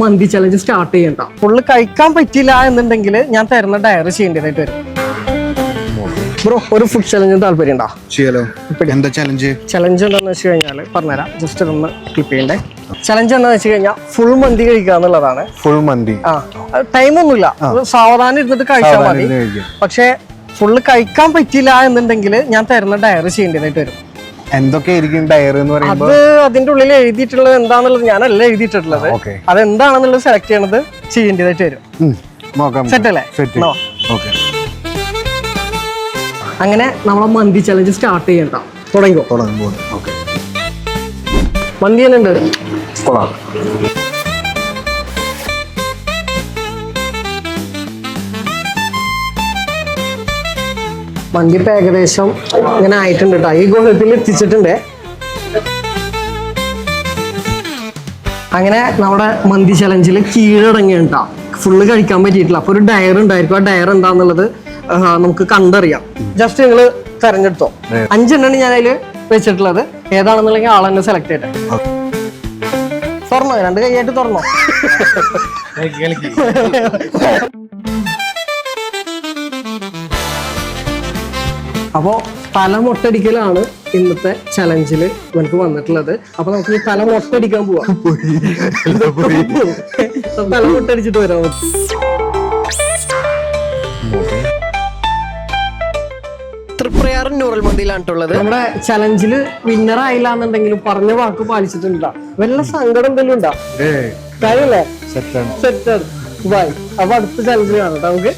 മന്തി challenge start ചെയ്യണ്ട. Full കഴിക്കാൻ പറ്റില്ല എന്നുണ്ടെങ്കിൽ ഞാൻ തരുന്ന ഡയറി ചെയ്യേണ്ടതായിട്ട് വരും. ബ്രോ, ഒരു ഫുഡ് ചലഞ്ച് താല്പര്യം ഉണ്ടോ? എന്താ ചലഞ്ച്? ചലഞ്ച് എന്താണെന്ന് വെച്ച് കഴിഞ്ഞാൽ പറഞ്ഞുതരാം. ജസ്റ്റ് ഒന്ന് ക്ലിപ്പ് ചെയ്യണ്ടേ. ചലഞ്ച് എന്താണെന്ന് വെച്ച് കഴിഞ്ഞാൽ ഫുൾ മന്തി കഴിക്കുക എന്നുള്ളതാണ്. ഫുൾ മന്തി ടൈമൊന്നുമില്ല, സാവധാനം ഇരുന്നിട്ട് കഴിച്ചാൽ മതി. പക്ഷെ ഫുള്ള് കഴിക്കാൻ പറ്റില്ല എന്നുണ്ടെങ്കിൽ ഞാൻ തരുന്ന ഡയറി ചെയ്യേണ്ടതായിട്ട് വരും. എന്തൊക്കെയായിരിക്കും ഡയറി എന്ന് പറയുമ്പോൾ? അത് അതിന്റെ ഉള്ളിൽ എഴുതിയിട്ടുള്ളത് എന്താന്നുള്ളത് ഞാനല്ല എഴുതിയിട്ടുള്ളത്. അതെന്താണെന്നുള്ളത് സെലക്ട് ചെയ്യണത് ചെയ്യേണ്ടതായിട്ട് വരും. സെറ്റ് അല്ലേ? അങ്ങനെ നമ്മളെ മന്തി ചലഞ്ച് സ്റ്റാർട്ട് ചെയ്യണ്ട. തുടങ്ങിക്കോ. മന്തി തന്നെ ഉണ്ട്. മന്തി ഇപ്പം ഏകദേശം ഇങ്ങനെ ആയിട്ടുണ്ട് കേട്ടോ. ഈ ഗോളത്തിൽ എത്തിച്ചിട്ടുണ്ട്. അങ്ങനെ നമ്മുടെ മന്തി ചലഞ്ചിൽ കീഴടങ്ങിയുണ്ടാ. ഫുള്ള് കഴിക്കാൻ പറ്റിയിട്ടില്ല. അപ്പൊ ഒരു ഡയർ ഉണ്ടായിരിക്കും. ആ ഡയർ എന്താന്നുള്ളത് നമുക്ക് കണ്ടറിയാം. ജസ്റ്റ് നിങ്ങൾ തെരഞ്ഞെടുത്തോ. 5 എണ്ണാണ് ഞാൻ അതിൽ വെച്ചിട്ടുള്ളത്. ഏതാണെന്നുണ്ടെങ്കിൽ ആളെന്നെ സെലക്ട് ചെയ്യട്ടെ. തുറന്നോ? 2 കൈയായിട്ട് തുറന്നോ? അപ്പോ തല മൊട്ടടിക്കലാണ് ഇന്നത്തെ ചലഞ്ചിൽ നമുക്ക് വന്നിട്ടുള്ളത്. അപ്പൊ നമുക്ക് ഈ തല മൊട്ടടിക്കാൻ പോവാം. തല മൊട്ടടിച്ചിട്ട് വരാം. തൃപ്രയാറും നൂറൽ മന്തിയിലാണിട്ടുള്ളത്. നമ്മുടെ ചലഞ്ചില് വിന്നർ ആയില്ല എന്നുണ്ടെങ്കിലും പറഞ്ഞ വാക്ക് പാലിച്ചിട്ടുണ്ടാ. വല്ല സങ്കടം എന്തെങ്കിലും ഉണ്ടാ? കാര്യല്ലേ? സെറ്റാണ്. ബൈ. അപ്പൊ അടുത്ത ചലഞ്ചിൽ കാണാം നമുക്ക്.